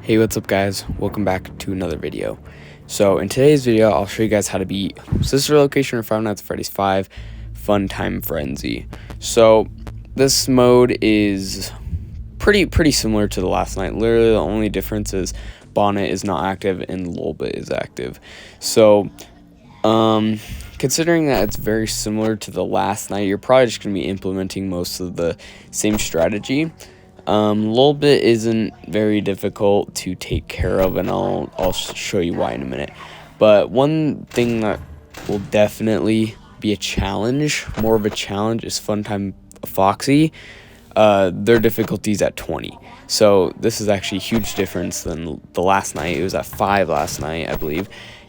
Hey, what's up guys? Welcome back to another video. So in today's video, I'll show you guys how to beat Sister Location or Five Nights at Freddy's 5 Funtime Frenzy. So this mode is pretty similar to the last night. Literally the only difference is Bonnet is not active and Lolbit is active. So considering that it's very similar to the last night, you're probably just going to be implementing most of the same strategy. Lolbit isn't very difficult to take care of, and I'll show you why in a minute. But one thing that will definitely be a challenge, more of a challenge, is Funtime Foxy. Their difficulty is at 20. So this is actually a huge difference than the last night. It was at 5 last night, I believe,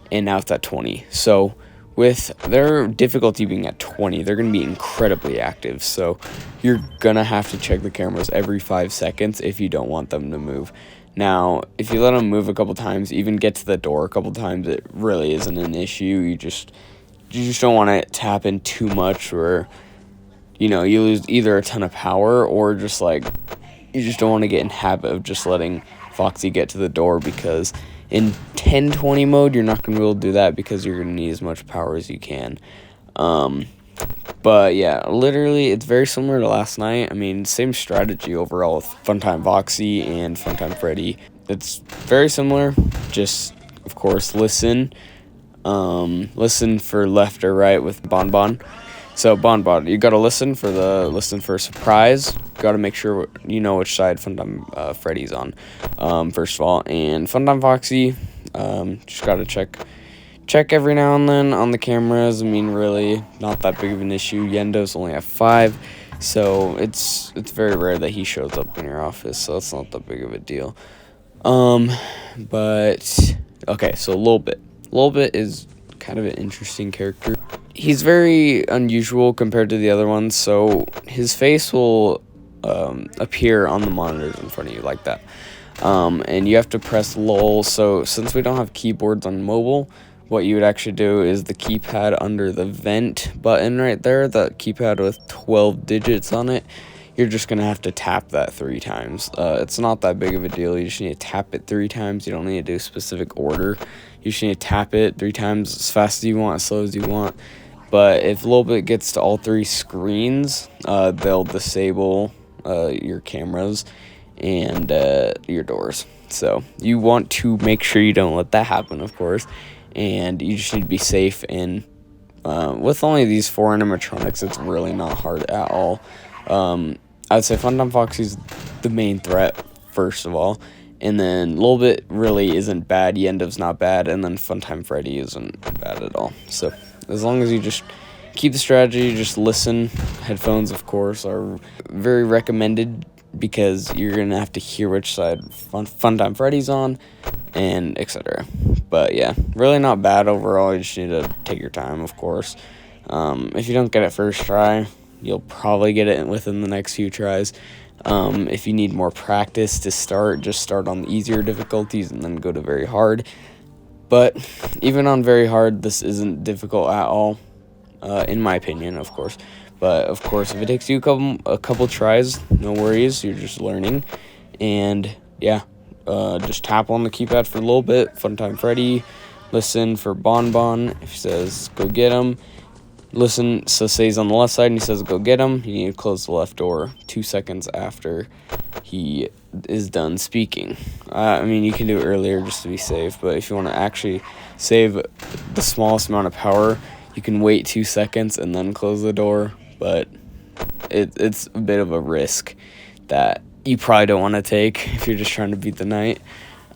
and now it's at 20. So with their difficulty being at 20, they're going to be incredibly active. So you're going to have to check the cameras every 5 seconds if you don't want them to move. Now, if you let them move a couple times, even get to the door a couple times, it really isn't an issue. You just don't want to tap in too much where, you know, you lose either a ton of power or just like, you just don't want to get in habit of just letting Foxy get to the door, because in 10-20 mode, you're not going to be able to do that because you're going to need as much power as you can. But yeah, literally, it's very similar to last night. I mean, same strategy overall with Funtime Foxy and Funtime Freddy. It's very similar. Just, of course, listen for left or right with Bonbon. So Bonbon, you gotta listen for surprise. Gotta make sure you know which side Funtime Freddy's on, first of all. And Funtime Foxy, just gotta check every now and then on the cameras. I mean, really not that big of an issue. Yendo's only at 5, so it's very rare that he shows up in your office, so it's not that big of a deal. But okay, so Lolbit is kind of an interesting character. He's very unusual compared to the other ones, so his face will appear on the monitors in front of you like that. And you have to press LOL, so since we don't have keyboards on mobile, what you would actually do is the keypad under the vent button right there, that keypad with 12 digits on it, you're just going to have to tap that 3 times. It's not that big of a deal. You just need to tap it 3 times. You don't need to do a specific order. You just need to tap it 3 times as fast as you want, as slow as you want. But if Lolbit gets to all 3 screens, they'll disable your cameras and your doors. So you want to make sure you don't let that happen, of course. And you just need to be safe. And with only these 4 animatronics, it's really not hard at all. I'd say Funtime Foxy's the main threat, first of all. And then Lolbit really isn't bad. Yendo's not bad. And then Funtime Freddy isn't bad at all. So as long as you just keep the strategy, just listen. Headphones, of course, are very recommended because you're going to have to hear which side Funtime Freddy's on, and etc. But yeah, really not bad overall. You just need to take your time, of course. If you don't get it first try, you'll probably get it within the next few tries. If you need more practice to start, just start on the easier difficulties and then go to very hard. But even on very hard, this isn't difficult at all, in my opinion, of course. But of course, if it takes you a couple tries, no worries, you're just learning. And yeah, just tap on the keypad for a little bit. Funtime Freddy, listen for Bonbon. If he says go get him, listen. So say he's on the left side and he says go get him, you need to close the left door 2 seconds after he is done speaking. I mean, you can do it earlier just to be safe, but if you want to actually save the smallest amount of power, you can wait 2 seconds and then close the door. But it's a bit of a risk that you probably don't want to take if you're just trying to beat the night.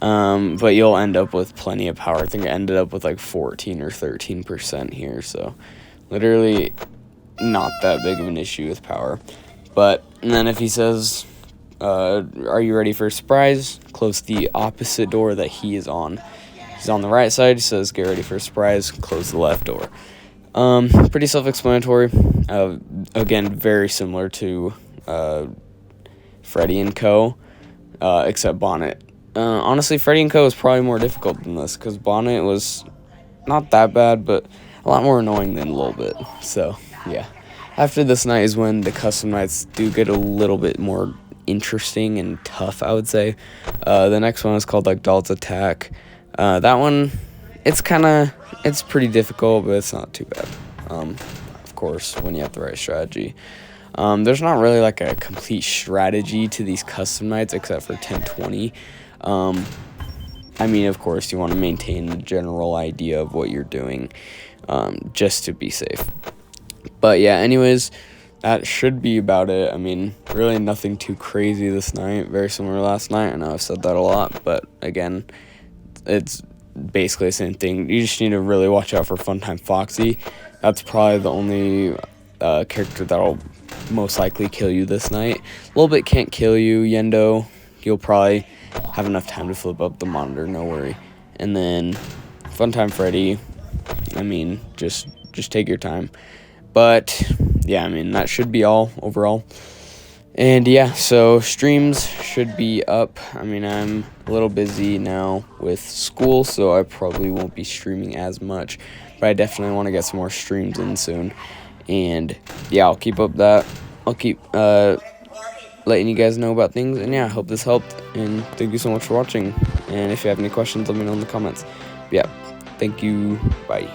But you'll end up with plenty of power. I think I ended up with like 14 or 13% here, so literally not that big of an issue with power. But and then if he says, are you ready for a surprise? Close the opposite door that he is on. He's on the right side. He says, get ready for a surprise. Close the left door. Pretty self-explanatory. Again, very similar to Freddy and Co., except Bonnet. Honestly, Freddy and Co. is probably more difficult than this, because Bonnet was not that bad, but a lot more annoying than Lolbit. So, yeah. After this night is when the custom nights do get a little bit more interesting and tough, I would say. The next one is called like Doll's Attack. That one, it's pretty difficult, but it's not too bad. Of course, when you have the right strategy. There's not really like a complete strategy to these custom nights except for 1020. I mean, of course, you want to maintain the general idea of what you're doing, just to be safe. But yeah, anyways, that should be about it. I mean, really nothing too crazy this night. Very similar to last night. I know I've said that a lot, but again, it's basically the same thing. You just need to really watch out for Funtime Foxy. That's probably the only character that'll most likely kill you this night. A little bit can't kill you. Yendo, you'll probably have enough time to flip up the monitor, no worry. And then Funtime Freddy, I mean, just take your time. But yeah, I mean, that should be all overall. And yeah, so streams should be up. I mean, I'm a little busy now with school, so I probably won't be streaming as much, but I definitely want to get some more streams in soon. And yeah, I'll keep up that. I'll keep letting you guys know about things. And yeah, I hope this helped, and thank you so much for watching. And if you have any questions, let me know in the comments. But yeah, thank you. Bye.